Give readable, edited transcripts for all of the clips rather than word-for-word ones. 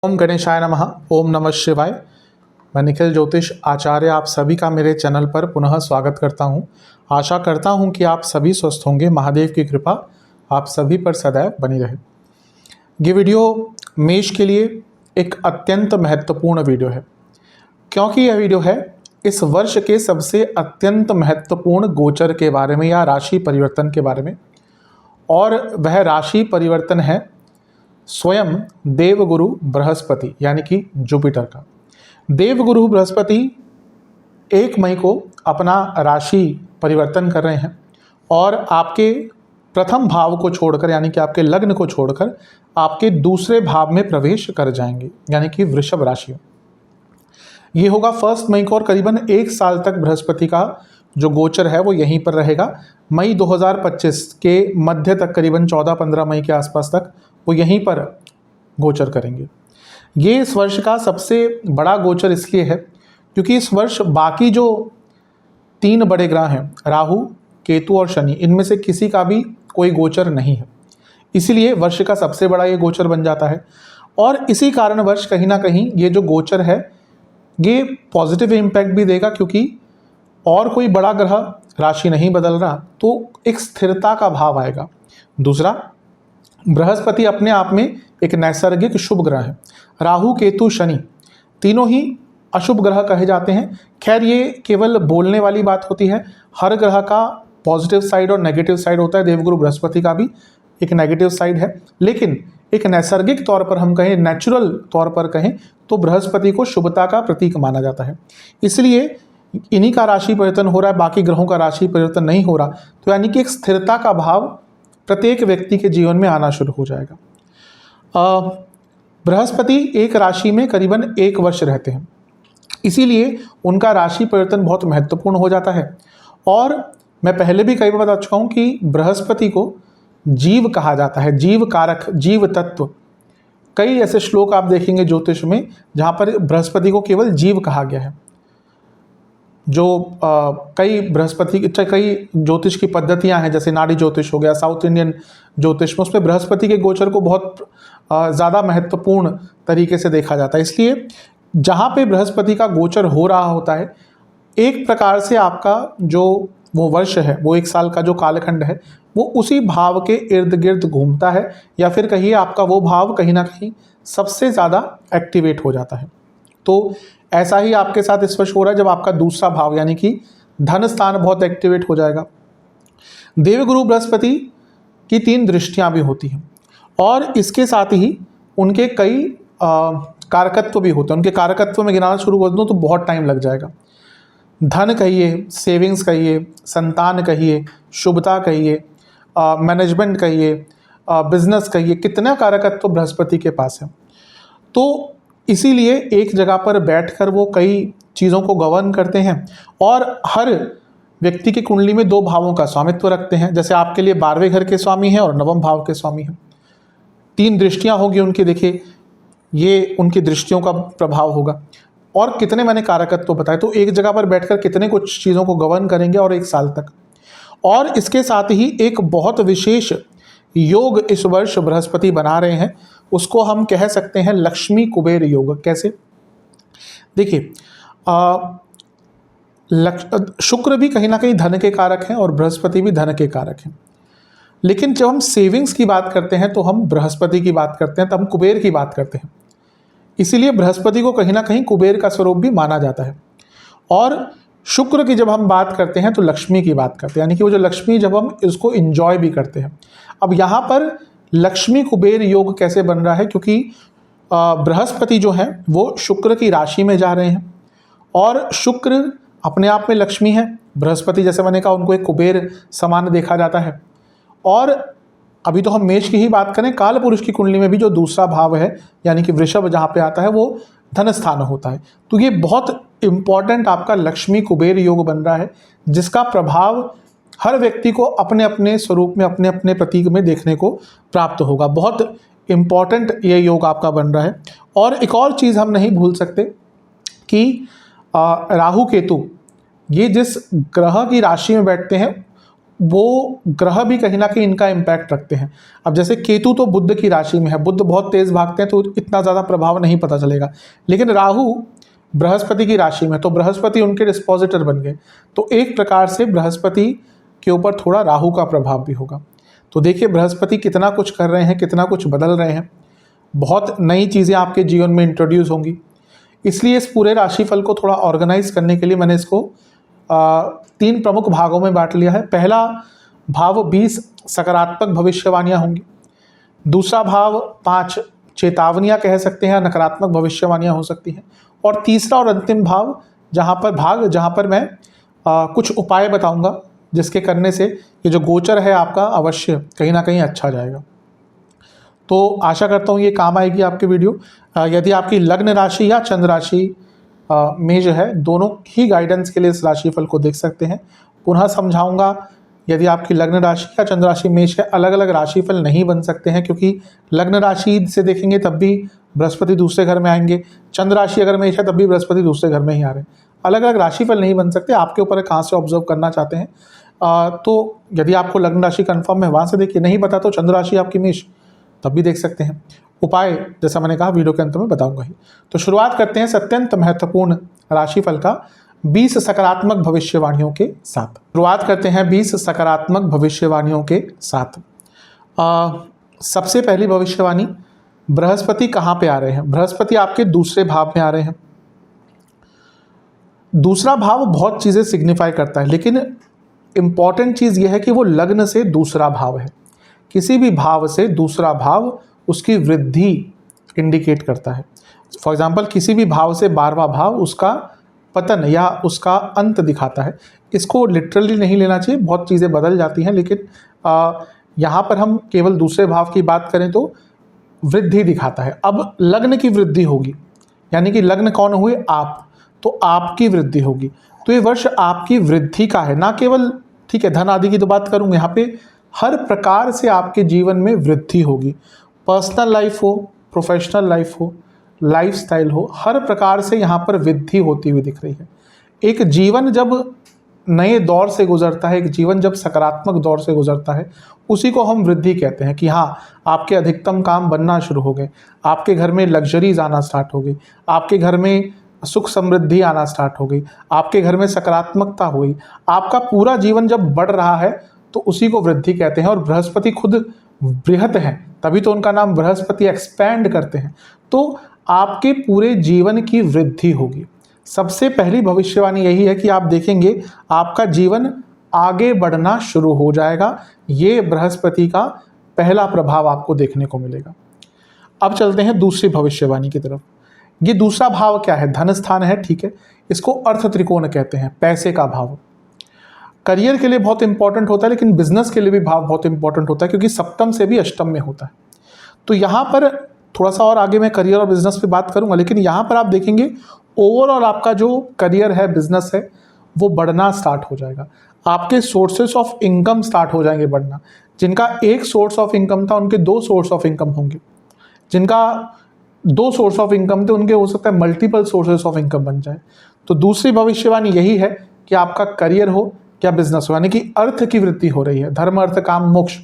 ओम गणेशाय नमः। ओम नमः शिवाय। मैं निखिल ज्योतिष आचार्य आप सभी का मेरे चैनल पर पुनः स्वागत करता हूं। आशा करता हूं कि आप सभी स्वस्थ होंगे। महादेव की कृपा आप सभी पर सदैव बनी रहे। ये वीडियो मेष के लिए एक अत्यंत महत्वपूर्ण वीडियो है, क्योंकि यह वीडियो है इस वर्ष के सबसे अत्यंत महत्वपूर्ण गोचर के बारे में या राशि परिवर्तन के बारे में। और वह राशि परिवर्तन है स्वयं देवगुरु बृहस्पति यानी कि जुपिटर का। देवगुरु बृहस्पति 1 मई को अपना राशि परिवर्तन कर रहे हैं और आपके प्रथम भाव को छोड़कर यानी कि आपके लग्न को छोड़कर आपके दूसरे भाव में प्रवेश कर जाएंगे यानी कि वृषभ राशि। ये होगा 1 मई को और करीबन 1 साल तक बृहस्पति का जो गोचर है वो यहीं पर रहेगा। मई 2025 के मध्य तक करीबन 14-15 मई के आसपास तक वो यहीं पर गोचर करेंगे। ये इस वर्ष का सबसे बड़ा गोचर इसलिए है क्योंकि इस वर्ष बाकी जो 3 बड़े ग्रह हैं राहु, केतु और शनि, इनमें से किसी का भी कोई गोचर नहीं है। इसीलिए वर्ष का सबसे बड़ा ये गोचर बन जाता है और इसी कारणवश कहीं ना कहीं ये जो गोचर है ये पॉजिटिव इम्पैक्ट भी देगा, क्योंकि और कोई बड़ा ग्रह राशि नहीं बदल रहा तो एक स्थिरता का भाव आएगा। दूसरा, बृहस्पति अपने आप में एक नैसर्गिक शुभ ग्रह है। राहु, केतु, शनि तीनों ही अशुभ ग्रह कहे जाते हैं। खैर ये केवल बोलने वाली बात होती है। हर ग्रह का पॉजिटिव साइड और नेगेटिव साइड होता है। देवगुरु बृहस्पति का भी एक नेगेटिव साइड है, लेकिन एक नैसर्गिक तौर पर हम कहें, नेचुरल तौर पर कहें तो बृहस्पति को शुभता का प्रतीक माना जाता है। इसलिए इन्हीं का राशि परिवर्तन हो रहा है, बाकी ग्रहों का राशि परिवर्तन नहीं हो रहा, तो यानी कि एक स्थिरता का भाव प्रत्येक व्यक्ति के जीवन में आना शुरू हो जाएगा। बृहस्पति एक राशि में करीबन 1 वर्ष रहते हैं, इसीलिए उनका राशि परिवर्तन बहुत महत्वपूर्ण हो जाता है। और मैं पहले भी कई बार बता चुका हूँ कि बृहस्पति को जीव कहा जाता है, जीव कारक, जीव तत्व। कई ऐसे श्लोक आप देखेंगे ज्योतिष में जहाँ पर बृहस्पति को केवल जीव कहा गया है। जो कई ज्योतिष की पद्धतियां हैं, जैसे नाड़ी ज्योतिष हो गया, साउथ इंडियन ज्योतिष में, उसमें बृहस्पति के गोचर को बहुत ज़्यादा महत्वपूर्ण तरीके से देखा जाता है। इसलिए जहाँ पे बृहस्पति का गोचर हो रहा होता है, एक प्रकार से आपका जो वो वर्ष है, वो 1 साल का जो कालखंड है, वो उसी भाव के इर्द गिर्द घूमता है, या फिर कहिए आपका वो भाव कहीं ना कहीं सबसे ज़्यादा एक्टिवेट हो जाता है। तो ऐसा ही आपके साथ इस वर्ष हो रहा है, जब आपका दूसरा भाव यानी कि धन स्थान बहुत एक्टिवेट हो जाएगा। देवगुरु बृहस्पति की 3 दृष्टियां भी होती हैं और इसके साथ ही उनके कई कारकत्व भी होते हैं। उनके कारकत्व में गिनाना शुरू कर दूं तो बहुत टाइम लग जाएगा। धन कहिए, सेविंग्स कहिए, संतान कहिए, शुभता कहिए, मैनेजमेंट कहिए, बिजनेस कहिए, कितना कारकत्व बृहस्पति के पास है। तो इसीलिए एक जगह पर बैठकर वो कई चीज़ों को गवर्न करते हैं और हर व्यक्ति की कुंडली में 2 भावों का स्वामित्व रखते हैं। जैसे आपके लिए 12वें घर के स्वामी हैं और 9वें भाव के स्वामी हैं। 3 दृष्टियां होगी उनकी, देखिए ये उनकी दृष्टियों का प्रभाव होगा। और कितने मैंने कारकत्व बताए, तो एक जगह पर बैठकर कितने कुछ चीज़ों को गवर्न करेंगे और 1 साल तक। और इसके साथ ही एक बहुत विशेष योग इस वर्ष बृहस्पति बना रहे हैं, उसको हम कह सकते हैं लक्ष्मी कुबेर योग। कैसे? देखिए, शुक्र भी कहीं ना कहीं धन के कारक हैं और बृहस्पति भी धन के कारक हैं, लेकिन जब हम सेविंग्स की बात करते हैं तो हम बृहस्पति की बात करते हैं, तब हम कुबेर की बात करते हैं। इसीलिए बृहस्पति को कहीं ना कहीं कुबेर का स्वरूप भी माना जाता है। और शुक्र की जब हम बात करते हैं तो लक्ष्मी की बात करते हैं, यानी कि वो जो लक्ष्मी, जब हम इसको इंजॉय भी करते हैं। अब यहाँ पर लक्ष्मी कुबेर योग कैसे बन रहा है? क्योंकि बृहस्पति जो है वो शुक्र की राशि में जा रहे हैं और शुक्र अपने आप में लक्ष्मी है। बृहस्पति, जैसे मैंने कहा, उनको एक कुबेर समान देखा जाता है। और अभी तो हम मेष की ही बात करें, काल पुरुष की कुंडली में भी जो दूसरा भाव है यानी कि वृषभ जहाँ पे आता है वो धन स्थान होता है। तो ये बहुत इम्पॉर्टेंट आपका लक्ष्मी कुबेर योग बन रहा है, जिसका प्रभाव हर व्यक्ति को अपने अपने स्वरूप में, अपने अपने प्रतीक में देखने को प्राप्त होगा। बहुत इम्पॉर्टेंट ये योग आपका बन रहा है। और एक और चीज़ हम नहीं भूल सकते कि राहु केतु ये जिस ग्रह की राशि में बैठते हैं वो ग्रह भी कहीं ना कहीं इनका इम्पैक्ट रखते हैं। अब जैसे केतु तो बुध की राशि में है, बुध बहुत तेज भागते हैं तो इतना ज़्यादा प्रभाव नहीं पता चलेगा, लेकिन राहु बृहस्पति की राशि में, तो बृहस्पति उनके डिस्पोजिटर बन गए, तो एक प्रकार से बृहस्पति के ऊपर थोड़ा राहु का प्रभाव भी होगा। तो देखिए बृहस्पति कितना कुछ कर रहे हैं, कितना कुछ बदल रहे हैं, बहुत नई चीज़ें आपके जीवन में इंट्रोड्यूस होंगी। इसलिए इस पूरे राशिफल को थोड़ा ऑर्गेनाइज करने के लिए मैंने इसको 3 प्रमुख भागों में बांट लिया है। पहला भाव 20 सकारात्मक भविष्यवाणियाँ होंगी, दूसरा भाव 5 चेतावनियाँ कह सकते हैं, नकारात्मक भविष्यवाणियाँ हो सकती हैं, और तीसरा और अंतिम भाव जहाँ पर मैं कुछ उपाय बताऊंगा जिसके करने से ये जो गोचर है आपका अवश्य कहीं ना कहीं अच्छा जाएगा। तो आशा करता हूँ ये काम आएगी आपकी वीडियो। यदि आपकी लग्न राशि या चंद्र राशि में जो है, दोनों ही गाइडेंस के लिए इस राशिफल को देख सकते हैं। पुनः समझाऊंगा, यदि आपकी लग्न राशि या चंद्र राशि मेष है, अलग अलग राशिफल नहीं बन सकते हैं, क्योंकि लग्न राशि से देखेंगे तब भी बृहस्पति दूसरे घर में आएंगे, चंद्र राशि अगर मेष है तब भी बृहस्पति दूसरे घर में ही आ रहे हैं। अलग अलग राशिफल नहीं बन सकते, आपके ऊपर है कहाँ से ऑब्जर्व करना चाहते हैं। तो यदि आपको लग्न राशि कन्फर्म है वहाँ से देखिए, नहीं पता तो चंद्र राशि आपकी मेष तब भी देख सकते हैं। उपाय जैसा मैंने कहा वीडियो के अंत में बताऊंगा ही। तो शुरुआत करते हैं अत्यंत महत्वपूर्ण राशिफल का 20 सकारात्मक भविष्यवाणियों के साथ। शुरुआत करते हैं 20 सकारात्मक भविष्यवाणियों के साथ। सबसे पहली भविष्यवाणी, बृहस्पति कहाँ पे आ रहे हैं? बृहस्पति आपके दूसरे भाव में आ रहे हैं। दूसरा भाव बहुत चीज़ें सिग्निफाई करता है, लेकिन इंपॉर्टेंट चीज़ यह है कि वो लग्न से दूसरा भाव है। किसी भी भाव से दूसरा भाव उसकी वृद्धि इंडिकेट करता है। फॉर एग्जाम्पल किसी भी भाव से 12वां भाव उसका पतन या उसका अंत दिखाता है। इसको लिटरली नहीं लेना चाहिए, बहुत चीज़ें बदल जाती हैं, लेकिन यहाँ पर हम केवल दूसरे भाव की बात करें तो वृद्धि दिखाता है। अब लग्न की वृद्धि होगी, यानी कि लग्न कौन हुए? आप, तो आपकी वृद्धि होगी। तो ये वर्ष आपकी वृद्धि का है, ना केवल ठीक है धन आदि की तो बात करूँ, यहाँ पे हर प्रकार से आपके जीवन में वृद्धि होगी। पर्सनल लाइफ हो, प्रोफेशनल लाइफ हो, लाइफस्टाइल हो, हर प्रकार से यहाँ पर वृद्धि होती हुई दिख रही है। एक जीवन जब नए दौर से गुजरता है, एक जीवन जब सकारात्मक दौर से गुजरता है, उसी को हम वृद्धि कहते हैं कि हाँ, आपके अधिकतम काम बनना शुरू हो गए, आपके घर में लग्जरीज आना स्टार्ट हो गई, आपके घर में सुख समृद्धि आना स्टार्ट हो गई, आपके घर में सकारात्मकता हुई, आपका पूरा जीवन जब बढ़ रहा है तो उसी को वृद्धि कहते हैं। और बृहस्पति खुद बृहत हैं, तभी तो उनका नाम बृहस्पति, एक्सपैंड करते हैं। तो आपके पूरे जीवन की वृद्धि होगी। सबसे पहली भविष्यवाणी यही है कि आप देखेंगे आपका जीवन आगे बढ़ना शुरू हो जाएगा। ये बृहस्पति का पहला प्रभाव आपको देखने को मिलेगा। अब चलते हैं दूसरी भविष्यवाणी की तरफ। ये दूसरा भाव क्या है? धन स्थान है, ठीक है। इसको अर्थ त्रिकोण कहते हैं, पैसे का भाव। करियर के लिए बहुत इंपॉर्टेंट होता है, लेकिन बिजनेस के लिए भी भाव बहुत इंपॉर्टेंट होता है, क्योंकि सप्तम से भी अष्टम में होता है। तो यहाँ पर थोड़ा सा और आगे मैं करियर और बिजनेस पे बात करूँगा, लेकिन यहाँ पर आप देखेंगे ओवरऑल आपका जो करियर है, बिजनेस है, वो बढ़ना स्टार्ट हो जाएगा। आपके सोर्सेस ऑफ इनकम स्टार्ट हो जाएंगे बढ़ना। जिनका एक सोर्स ऑफ इनकम था उनके 2 सोर्स ऑफ इनकम होंगे, जिनका 2 सोर्स ऑफ इनकम थे उनके हो सकता है मल्टीपल सोर्सेस ऑफ इनकम बन जाए। तो दूसरी भविष्यवाणी यही है कि आपका करियर हो या बिजनेस हो, यानी कि अर्थ की वृद्धि हो रही है। धर्म, अर्थ, काम, मोक्ष,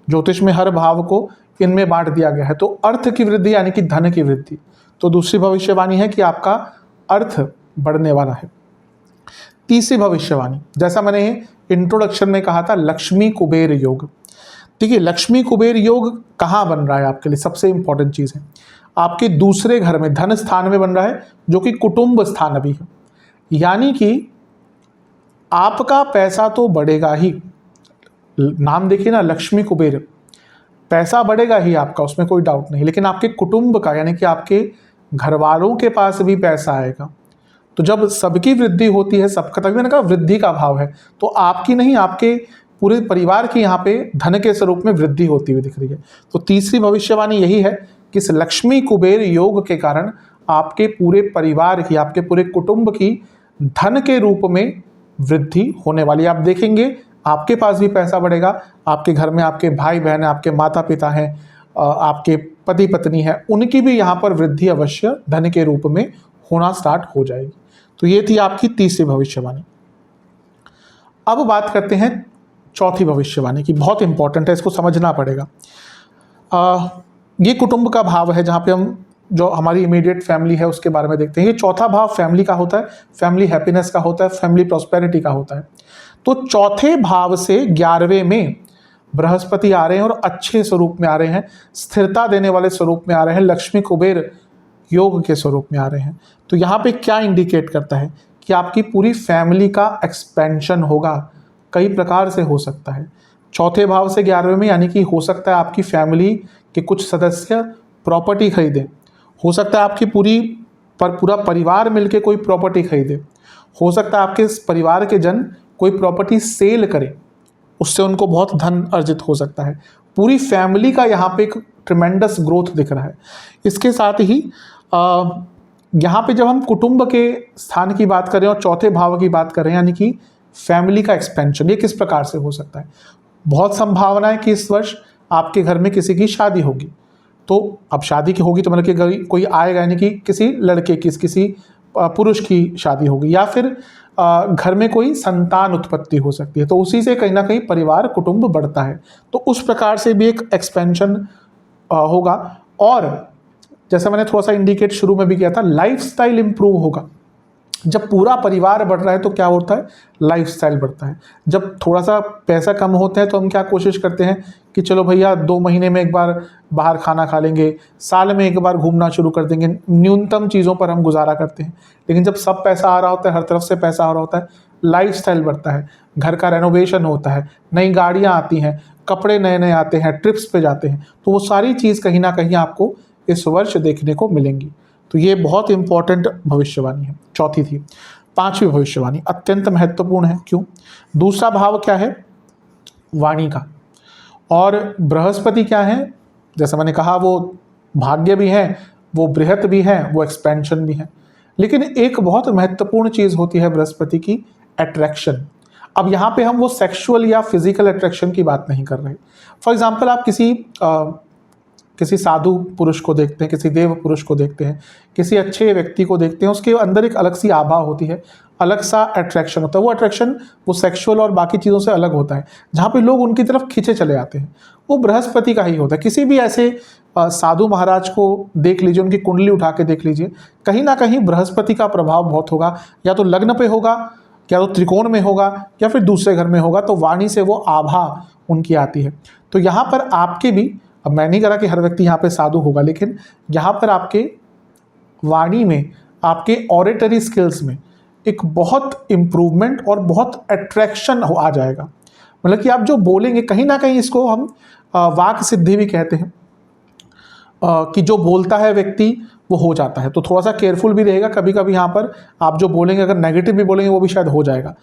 ज्योतिष में हर भाव को इनमें बांट दिया गया है। तो अर्थ की वृद्धि यानी कि धन की वृद्धि। तो दूसरी भविष्यवाणी है कि आपका अर्थ बढ़ने वाला है। तीसरी भविष्यवाणी, जैसा मैंने इंट्रोडक्शन में कहा था, लक्ष्मी कुबेर योग। देखिए लक्ष्मी कुबेर योग कहाँ बन रहा है आपके लिए? सबसे इंपॉर्टेंट चीज़ है, आपके दूसरे घर में, धन स्थान में बन रहा है, जो कि कुटुंब स्थान भी है। यानी कि आपका पैसा तो बढ़ेगा ही, नाम देखिए ना, लक्ष्मी कुबेर, पैसा बढ़ेगा ही आपका, उसमें कोई डाउट नहीं, लेकिन आपके कुटुंब का यानी कि आपके घर वालों के पास भी पैसा आएगा। तो जब सबकी वृद्धि होती है, सबका, तभी मैंने कहा वृद्धि का भाव है, तो आपकी नहीं, आपके पूरे परिवार की यहाँ पे धन के स्वरूप में वृद्धि होती हुई दिख रही है। तो तीसरी भविष्यवाणी यही है कि इस लक्ष्मी कुबेर योग के कारण आपके पूरे परिवार की, आपके पूरे कुटुंब की धन के रूप में वृद्धि होने वाली है। आप देखेंगे आपके पास भी पैसा बढ़ेगा, आपके घर में आपके भाई बहन हैं, आपके माता पिता हैं, आपके पति पत्नी है, उनकी भी यहाँ पर वृद्धि अवश्य धन के रूप में होना स्टार्ट हो जाएगी। तो ये थी आपकी तीसरी भविष्यवाणी। अब बात करते हैं चौथी भविष्यवाणी की, बहुत इंपॉर्टेंट है, इसको समझना पड़ेगा। ये कुटुंब का भाव है, जहाँ पे हम जो हमारी इमीडिएट फैमिली है उसके बारे में देखते हैं। ये चौथा भाव फैमिली का होता है, फैमिली हैप्पीनेस का होता है, फैमिली प्रॉस्पेरिटी का होता है। तो चौथे भाव से 11वें में बृहस्पति आ रहे हैं और अच्छे स्वरूप में आ रहे हैं, स्थिरता देने वाले स्वरूप में आ रहे हैं, लक्ष्मी कुबेर योग के स्वरूप में आ रहे हैं। तो यहाँ पे क्या इंडिकेट करता है कि आपकी पूरी फैमिली का एक्सपेंशन होगा, कई प्रकार से हो सकता है। चौथे भाव से 11वें में, यानी कि हो सकता है आपकी फैमिली के कुछ सदस्य प्रॉपर्टी खरीदें, हो सकता है आपकी पूरा परिवार मिलके कोई प्रॉपर्टी खरीदे, हो सकता है आपके परिवार के जन कोई प्रॉपर्टी सेल करें, उससे उनको बहुत धन अर्जित हो सकता है। पूरी फैमिली का यहाँ पे एक ट्रिमेंडस ग्रोथ दिख रहा है। इसके साथ ही यहाँ पे जब हम कुटुंब के स्थान की बात करें और चौथे भाव की बात करें, यानी कि फैमिली का एक्सपेंशन, ये किस प्रकार से हो सकता है? बहुत संभावना है कि इस वर्ष आपके घर में किसी की शादी होगी। तो अब शादी की होगी तो मतलब कि कोई आएगा, यानी कि किसी लड़के की, किसी पुरुष की शादी होगी, या फिर घर में कोई संतान उत्पत्ति हो सकती है। तो उसी से कहीं ना कहीं परिवार कुटुंब बढ़ता है। तो उस प्रकार से भी एक एक्सपेंशन होगा। और जैसा मैंने थोड़ा सा इंडिकेट शुरू में भी किया था, लाइफस्टाइल इंप्रूव होगा। जब पूरा परिवार बढ़ रहा है तो क्या होता है? लाइफस्टाइल बढ़ता है। जब थोड़ा सा पैसा कम होता है तो हम क्या कोशिश करते हैं कि चलो भैया 2 महीने में एक बार बाहर खाना खा लेंगे, साल में एक बार घूमना शुरू कर देंगे, न्यूनतम चीज़ों पर हम गुजारा करते हैं। लेकिन जब सब पैसा आ रहा होता है, हर तरफ से पैसा आ रहा होता है, लाइफस्टाइल बढ़ता है, घर का रेनोवेशन होता है, नई गाड़ियाँ आती हैं, कपड़े नए नए आते हैं, ट्रिप्स पे जाते हैं। तो वो सारी चीज़ कहीं ना कहीं आपको इस वर्ष देखने को मिलेंगी। तो ये बहुत इंपॉर्टेंट भविष्यवाणी है, चौथी थी। 5वीं भविष्यवाणी अत्यंत महत्वपूर्ण है। क्यों? दूसरा भाव क्या है? वाणी का। और बृहस्पति क्या है? जैसा मैंने कहा, वो भाग्य भी है, वो बृहत भी है, वो एक्सपेंशन भी है। लेकिन एक बहुत महत्वपूर्ण चीज़ होती है बृहस्पति की, अट्रैक्शन। अब यहाँ पे हम वो सेक्सुअल या फिजिकल अट्रैक्शन की बात नहीं कर रहे। फॉर एग्जाम्पल, आप किसी साधु पुरुष को देखते हैं, किसी देव पुरुष को देखते हैं, किसी अच्छे व्यक्ति को देखते हैं, उसके अंदर एक अलग सी आभा होती है, अलग सा अट्रैक्शन होता है। वो अट्रैक्शन वो सेक्सुअल और बाकी चीज़ों से अलग होता है, जहाँ पे लोग उनकी तरफ खींचे चले आते हैं, वो बृहस्पति का ही होता है। किसी भी ऐसे साधु महाराज को देख लीजिए, उनकी कुंडली उठा के देख लीजिए, कहीं ना कहीं बृहस्पति का प्रभाव बहुत होगा। या तो लग्न पे होगा, या तो त्रिकोण में होगा, या फिर दूसरे घर में होगा। तो वाणी से वो आभा उनकी आती है। तो यहाँ पर आपके भी, अब मैं नहीं कह रहा कि हर व्यक्ति यहाँ पे साधु होगा, लेकिन यहाँ पर आपके वाणी में, आपके ऑरेटरी स्किल्स में एक बहुत इम्प्रूवमेंट और बहुत अट्रैक्शन आ जाएगा। मतलब कि आप जो बोलेंगे, कहीं ना कहीं इसको हम वाक सिद्धि भी कहते हैं, कि जो बोलता है व्यक्ति वो हो जाता है। तो थोड़ा सा केयरफुल भी रहेगा। कभी कभी यहाँ पर आप जो बोलेंगे, अगर नेगेटिव भी बोलेंगे, वो भी शायद हो जाएगा।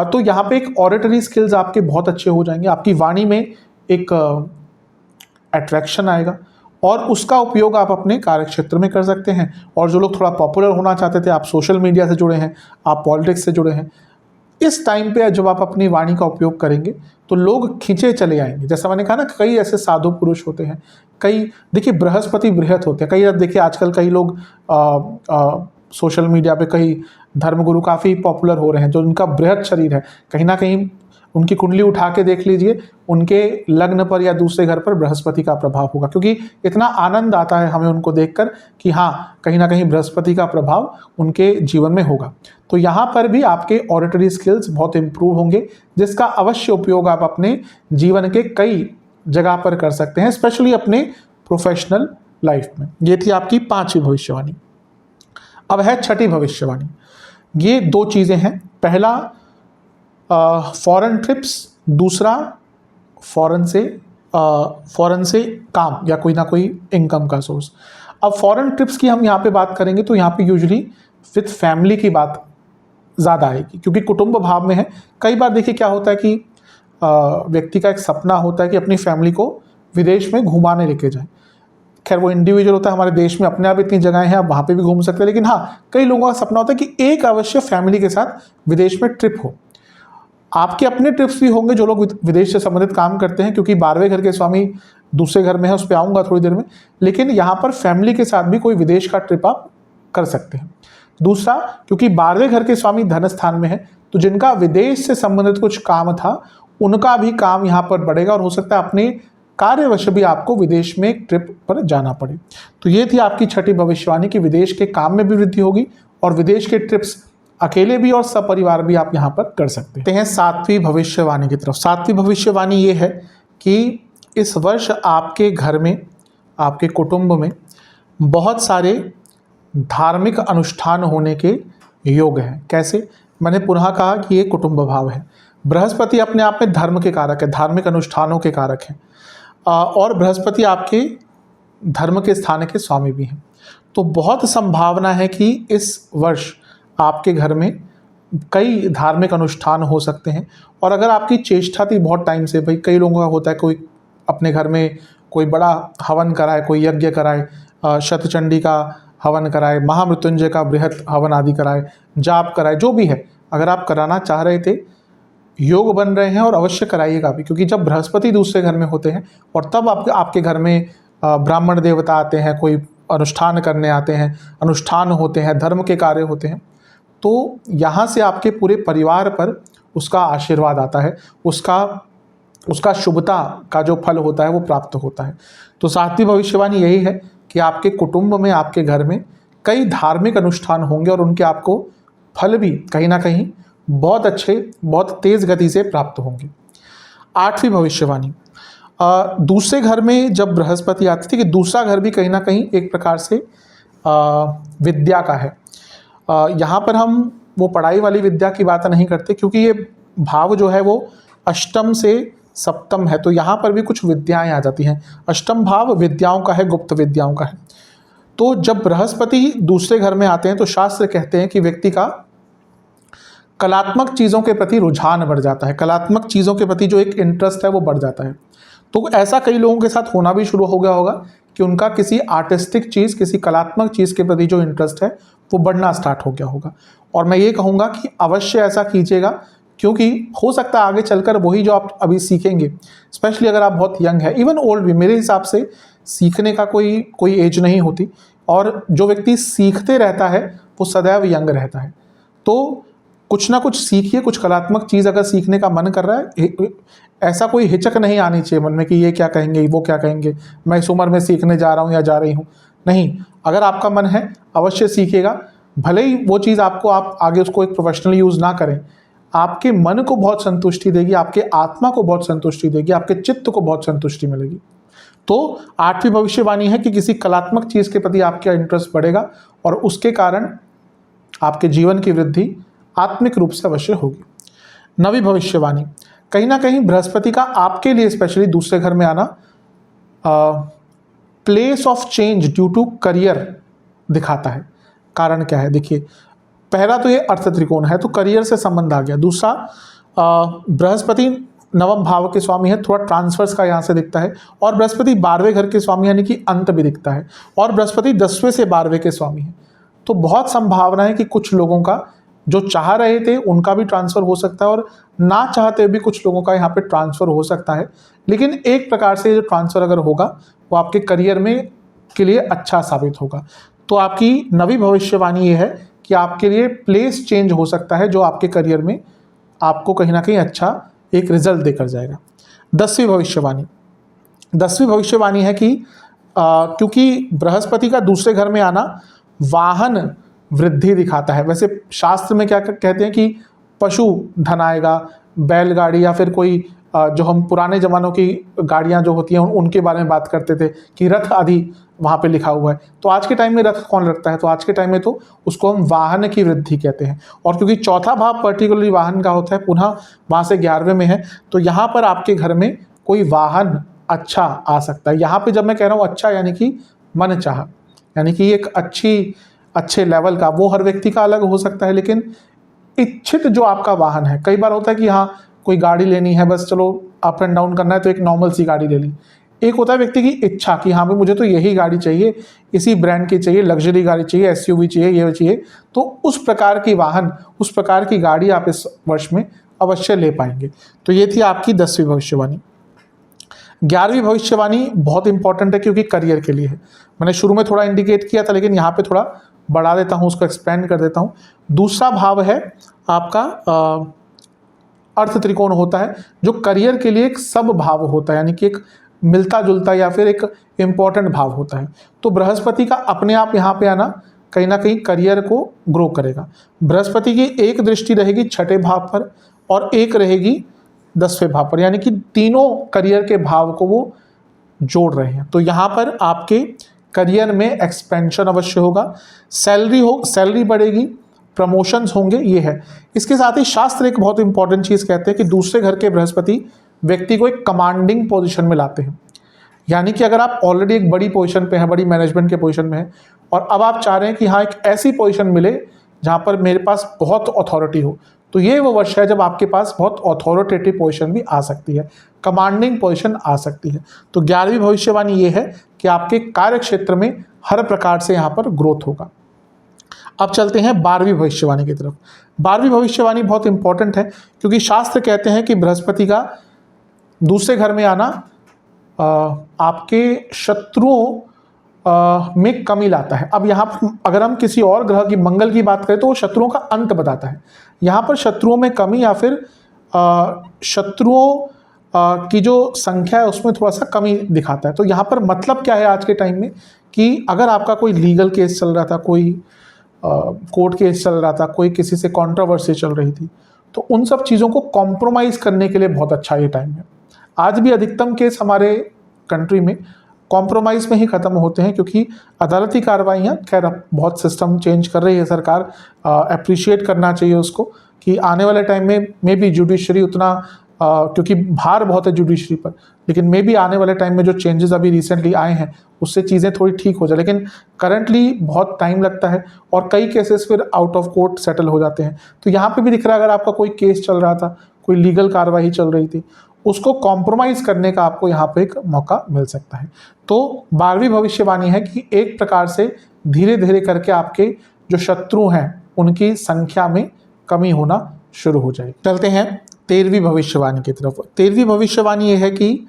तो यहाँ पे एक ऑरेटरी स्किल्स आपके बहुत अच्छे हो जाएंगे। आपकी वाणी में एक अट्रैक्शन आएगा और उसका उपयोग आप अपने कार्यक्षेत्र में कर सकते हैं। और जो लोग थोड़ा पॉपुलर होना चाहते थे, आप सोशल मीडिया से जुड़े हैं, आप पॉलिटिक्स से जुड़े हैं, इस टाइम पे जब आप अपनी वाणी का उपयोग करेंगे तो लोग खींचे चले आएंगे। जैसा मैंने कहा ना, कई ऐसे साधु पुरुष होते हैं, कई देखिए बृहस्पति बृहत होते हैं। कई देखिए आजकल कई लोग सोशल मीडिया पे कई धर्मगुरु काफ़ी पॉपुलर हो रहे हैं, जो उनका बृहत शरीर है। कहीं ना कहीं उनकी कुंडली उठा के देख लीजिए, उनके लग्न पर या दूसरे घर पर बृहस्पति का प्रभाव होगा, क्योंकि इतना आनंद आता है हमें उनको देखकर कि हाँ, कहीं ना कहीं बृहस्पति का प्रभाव उनके जीवन में होगा। तो यहाँ पर भी आपके ऑडिटरी स्किल्स बहुत इंप्रूव होंगे, जिसका अवश्य उपयोग आप अपने जीवन के कई जगह पर कर सकते हैं, स्पेशली अपने प्रोफेशनल लाइफ में। ये थी आपकी 5वीं भविष्यवाणी। अब है 6ठी भविष्यवाणी। ये 2 चीज़ें हैं। पहला फॉरेन ट्रिप्स, दूसरा फॉरेन से काम या कोई ना कोई इनकम का सोर्स। अब फॉरेन ट्रिप्स की हम यहाँ पे बात करेंगे तो यहाँ पे यूजुअली विथ फैमिली की बात ज़्यादा आएगी, क्योंकि कुटुंब भाव में है। कई बार देखिए क्या होता है कि व्यक्ति का एक सपना होता है कि अपनी फैमिली को विदेश में घुमाने लेके जाए। खैर वो इंडिविजुअल होता है, हमारे देश में अपने आप इतनी जगहें हैं, आप वहाँ पे भी घूम सकते हैं। लेकिन हाँ, कई लोगों का सपना होता है कि एक अवश्य फैमिली के साथ विदेश में ट्रिप हो। आपके अपने ट्रिप्स भी होंगे जो लोग विदेश से संबंधित काम करते हैं, क्योंकि 12वें घर के स्वामी दूसरे घर में है, उस पर आऊँगा थोड़ी देर में। लेकिन यहाँ पर फैमिली के साथ भी कोई विदेश का ट्रिप आप कर सकते हैं। दूसरा, क्योंकि 12वें घर के स्वामी धन स्थान में है, तो जिनका विदेश से संबंधित कुछ काम था उनका भी काम यहाँ पर बढ़ेगा और हो सकता है अपने कार्यवश भी आपको विदेश में एक ट्रिप पर जाना पड़े। तो ये थी आपकी छठी भविष्यवाणी कि विदेश के काम में भी वृद्धि होगी और विदेश के ट्रिप्स अकेले भी और सपरिवार भी आप यहाँ पर कर सकते हैं। सातवीं भविष्यवाणी की तरफ। सातवीं भविष्यवाणी ये है कि इस वर्ष आपके घर में, आपके कुटुंब में बहुत सारे धार्मिक अनुष्ठान होने के योग हैं। कैसे? मैंने पुनः कहा कि ये कुटुंब भाव है। बृहस्पति अपने आप में धर्म के कारक है, धार्मिक अनुष्ठानों के कारक हैं, और बृहस्पति आपके धर्म के स्थान के स्वामी भी हैं। तो बहुत संभावना है कि इस वर्ष आपके घर में कई धार्मिक अनुष्ठान हो सकते हैं। और अगर आपकी चेष्टा थी बहुत टाइम से, भाई कई लोगों का होता है कोई अपने घर में कोई बड़ा हवन कराए, कोई यज्ञ कराए, शतचंडी का हवन कराए, महामृत्युंजय का बृहत हवन आदि कराए, जाप कराए, जो भी है, अगर आप कराना चाह रहे थे, योग बन रहे हैं और अवश्य कराइएगा भी, क्योंकि जब बृहस्पति दूसरे घर में होते हैं और तब आपके घर में ब्राह्मण देवता आते हैं, कोई अनुष्ठान करने आते हैं, अनुष्ठान होते हैं, धर्म के कार्य होते हैं, तो यहाँ से आपके पूरे परिवार पर उसका आशीर्वाद आता है, उसका शुभता का जो फल होता है वो प्राप्त होता है। तो सातवीं भविष्यवाणी यही है कि आपके कुटुंब में, आपके घर में कई धार्मिक अनुष्ठान होंगे और उनके आपको फल भी कहीं ना कहीं बहुत अच्छे, बहुत तेज़ गति से प्राप्त होंगे। आठवीं भविष्यवाणी, दूसरे घर में जब बृहस्पति आती थी कि दूसरा घर भी कहीं ना कहीं एक प्रकार से विद्या का है। यहाँ पर हम वो पढ़ाई वाली विद्या की बात नहीं करते, क्योंकि ये भाव जो है वो अष्टम से सप्तम है, तो यहाँ पर भी कुछ विद्याएं आ जाती हैं। अष्टम भाव विद्याओं का है, गुप्त विद्याओं का है। तो जब बृहस्पति दूसरे घर में आते हैं तो शास्त्र कहते हैं कि व्यक्ति का कलात्मक चीज़ों के प्रति रुझान बढ़ जाता है, कलात्मक चीज़ों के प्रति जो एक इंटरेस्ट है वो बढ़ जाता है। तो ऐसा कई लोगों के साथ होना भी शुरू हो गया होगा कि उनका किसी आर्टिस्टिक चीज़, किसी कलात्मक चीज़ के प्रति जो इंटरेस्ट है वो बढ़ना स्टार्ट हो गया होगा। और मैं ये कहूँगा कि अवश्य ऐसा कीजिएगा, क्योंकि हो सकता है आगे चलकर वही जो आप अभी सीखेंगे, स्पेशली अगर आप बहुत यंग है, इवन ओल्ड भी, मेरे हिसाब से सीखने का कोई एज नहीं होती, और जो व्यक्ति सीखते रहता है वो सदैव यंग रहता है। तो कुछ ना कुछ सीखिए, कुछ कलात्मक चीज़ अगर सीखने का मन कर रहा है, ऐसा कोई हिचक नहीं आनी चाहिए मन में कि ये क्या कहेंगे, वो क्या कहेंगे, मैं इस उम्र में सीखने जा रहा हूँ या जा रही हूँ। नहीं, अगर आपका मन है अवश्य सीखिएगा। भले ही वो चीज़ आप आगे उसको एक प्रोफेशनल यूज़ ना करें, आपके मन को बहुत संतुष्टि देगी, आपके आत्मा को बहुत संतुष्टि देगी, आपके चित्त को बहुत संतुष्टि मिलेगी। तो आठवीं भविष्यवाणी है कि किसी कलात्मक चीज़ के प्रति आपका इंटरेस्ट बढ़ेगा और उसके कारण आपके जीवन की वृद्धि आत्मिक रूप से अवश्य होगी। नवी भविष्यवाणी, कहीं ना कहीं बृहस्पति का आपके लिए स्पेशली दूसरे घर में आना place of change due to career दिखाता है। कारण क्या है? देखिए, पहला तो ये अर्थ त्रिकोण है, तो करियर से संबंध आ गया। दूसरा, बृहस्पति नवम भाव के स्वामी है, थोड़ा ट्रांसफर्स का यहाँ से दिखता है, और बृहस्पति 12वें घर के स्वामी यानी कि अंत भी दिखता है, और बृहस्पति 10वें से 12वें के स्वामी है। तो बहुत संभावना है कि कुछ लोगों का जो चाह रहे थे उनका भी ट्रांसफ़र हो सकता है, और ना चाहते भी कुछ लोगों का यहाँ पे ट्रांसफ़र हो सकता है। लेकिन एक प्रकार से जो ट्रांसफ़र अगर होगा वो आपके करियर में के लिए अच्छा साबित होगा। तो आपकी नवी भविष्यवाणी ये है कि आपके लिए प्लेस चेंज हो सकता है, जो आपके करियर में आपको कहीं ना कहीं अच्छा एक रिजल्ट देकर जाएगा। 10वीं भविष्यवाणी, 10वीं भविष्यवाणी है कि क्योंकि बृहस्पति का दूसरे घर में आना वाहन वृद्धि दिखाता है। वैसे शास्त्र में क्या कहते हैं कि पशु धन आएगा, बैलगाड़ी, या फिर कोई जो हम पुराने ज़मानों की गाड़ियां जो होती हैं उनके बारे में बात करते थे कि रथ आदि वहाँ पे लिखा हुआ है। तो आज के टाइम में रथ कौन रखता है? तो आज के टाइम में तो उसको हम वाहन की वृद्धि कहते हैं। और क्योंकि चौथा भाव पर्टिकुलरली वाहन का होता है, पुनः वहाँ से 11वें में है, तो यहाँ पर आपके घर में कोई वाहन अच्छा आ सकता है। यहाँ पर जब मैं कह रहा हूँ अच्छा, यानी कि मन चाह, यानी कि एक अच्छे लेवल का, वो हर व्यक्ति का अलग हो सकता है, लेकिन इच्छित जो आपका वाहन है, कई बार होता है कि हाँ कोई गाड़ी लेनी है, बस चलो अप एंड डाउन करना है तो एक नॉर्मल सी गाड़ी ले ली। एक होता है व्यक्ति की इच्छा कि हाँ भाई मुझे तो यही गाड़ी चाहिए, इसी ब्रांड की चाहिए, लग्जरी गाड़ी चाहिए, एसयूवी चाहिए, ये चाहिए। तो उस प्रकार की वाहन, उस प्रकार की गाड़ी आप इस वर्ष में अवश्य ले पाएंगे। तो ये थी आपकी 10वीं भविष्यवाणी। 11वीं भविष्यवाणी बहुत इंपॉर्टेंट है क्योंकि करियर के लिए है। मैंने शुरू में थोड़ा इंडिकेट किया था, लेकिन यहाँ पे थोड़ा बढ़ा देता हूँ, उसको एक्सपेंड कर देता हूँ। दूसरा भाव है आपका अर्थ त्रिकोण होता है जो करियर के लिए एक सब भाव होता है, यानी कि एक मिलता जुलता या फिर एक इम्पॉर्टेंट भाव होता है। तो बृहस्पति का अपने आप यहाँ पे आना कहीं ना कहीं करियर को ग्रो करेगा। बृहस्पति की एक दृष्टि रहेगी छठे भाव पर और एक रहेगी 10वें भाव पर, यानी कि तीनों करियर के भाव को वो जोड़ रहे हैं। तो यहाँ पर आपके करियर में एक्सपेंशन अवश्य होगा, सैलरी बढ़ेगी, प्रमोशंस होंगे, ये है। इसके साथ ही शास्त्र एक बहुत इंपॉर्टेंट चीज़ कहते हैं कि दूसरे घर के बृहस्पति व्यक्ति को एक कमांडिंग पोजीशन में लाते हैं। यानी कि अगर आप ऑलरेडी एक बड़ी पोजीशन पे हैं, बड़ी मैनेजमेंट के पोजीशन में हैं, और अब आप चाह रहे हैं कि हाँ एक ऐसी पोजीशन मिले जहाँ पर मेरे पास बहुत अथॉरिटी हो, तो ये वो वर्ष है जब आपके पास बहुत अथॉरिटेटिव पोजीशन भी आ सकती है, कमांडिंग पोजीशन आ सकती है। तो 11वीं भविष्यवाणी ये है कि आपके कार्य क्षेत्र में हर प्रकार से यहाँ पर ग्रोथ होगा। अब चलते हैं 12वीं भविष्यवाणी की तरफ। 12वीं भविष्यवाणी बहुत इंपॉर्टेंट है क्योंकि शास्त्र कहते हैं कि बृहस्पति का दूसरे घर में आना आपके शत्रुओं में कमी लाता है। अब यहाँ पर अगर हम किसी और ग्रह की, मंगल की बात करें तो वो शत्रुओं का अंत बताता है। यहाँ पर शत्रुओं में कमी या फिर शत्रुओं की जो संख्या है उसमें थोड़ा सा कमी दिखाता है। तो यहाँ पर मतलब क्या है आज के टाइम में कि अगर आपका कोई लीगल केस चल रहा था, कोई कोर्ट केस चल रहा था, कोई किसी से कंट्रोवर्सी चल रही थी, तो उन सब चीज़ों को कॉम्प्रोमाइज़ करने के लिए बहुत अच्छा ये टाइम है। आज भी अधिकतम केस हमारे कंट्री में कॉम्प्रोमाइज़ में ही ख़त्म होते हैं क्योंकि अदालती कार्रवाइयाँ, खैर अब बहुत सिस्टम चेंज कर रही है सरकार, अप्रिशिएट करना चाहिए उसको कि आने वाले टाइम में भी जुडिशरी उतना क्योंकि भार बहुत है जुडिशरी पर, लेकिन मे भी आने वाले टाइम में जो चेंजेस अभी रिसेंटली आए हैं उससे चीज़ें थोड़ी ठीक हो जाए, लेकिन करंटली बहुत टाइम लगता है और कई केसेस फिर आउट ऑफ कोर्ट सेटल हो जाते हैं। तो यहाँ पे भी दिख रहा है अगर आपका कोई केस चल रहा था, कोई लीगल कार्रवाई चल रही थी, उसको कॉम्प्रोमाइज़ करने का आपको यहाँ पे एक मौका मिल सकता है। तो 12वीं भविष्यवाणी है कि एक प्रकार से धीरे धीरे करके आपके जो शत्रु हैं उनकी संख्या में कमी होना शुरू हो जाएगी। चलते हैं 13वीं भविष्यवाणी की तरफ। 13वीं भविष्यवाणी ये है कि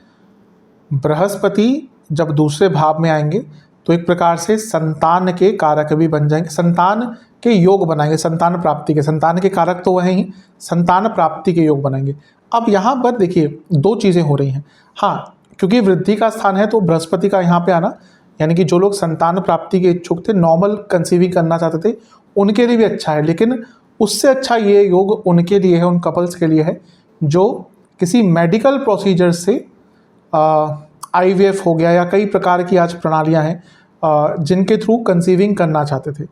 बृहस्पति जब दूसरे भाव में आएंगे तो एक प्रकार से संतान के कारक भी बन जाएंगे, संतान के योग बनाएंगे, संतान प्राप्ति के, संतान के कारक तो वह ही, संतान प्राप्ति के योग बनाएंगे। अब यहाँ पर देखिए दो चीज़ें हो रही हैं। हाँ, क्योंकि वृद्धि का स्थान है तो बृहस्पति का यहाँ पे आना, यानी कि जो लोग संतान प्राप्ति के इच्छुक थे, नॉर्मल कंसीविंग करना चाहते थे, उनके लिए भी अच्छा है। लेकिन उससे अच्छा ये योग उनके लिए है, उन कपल्स के लिए है जो किसी मेडिकल प्रोसीजर से IVF हो गया या कई प्रकार की आज प्रणालियां हैं जिनके थ्रू कंसीविंग करना चाहते थे।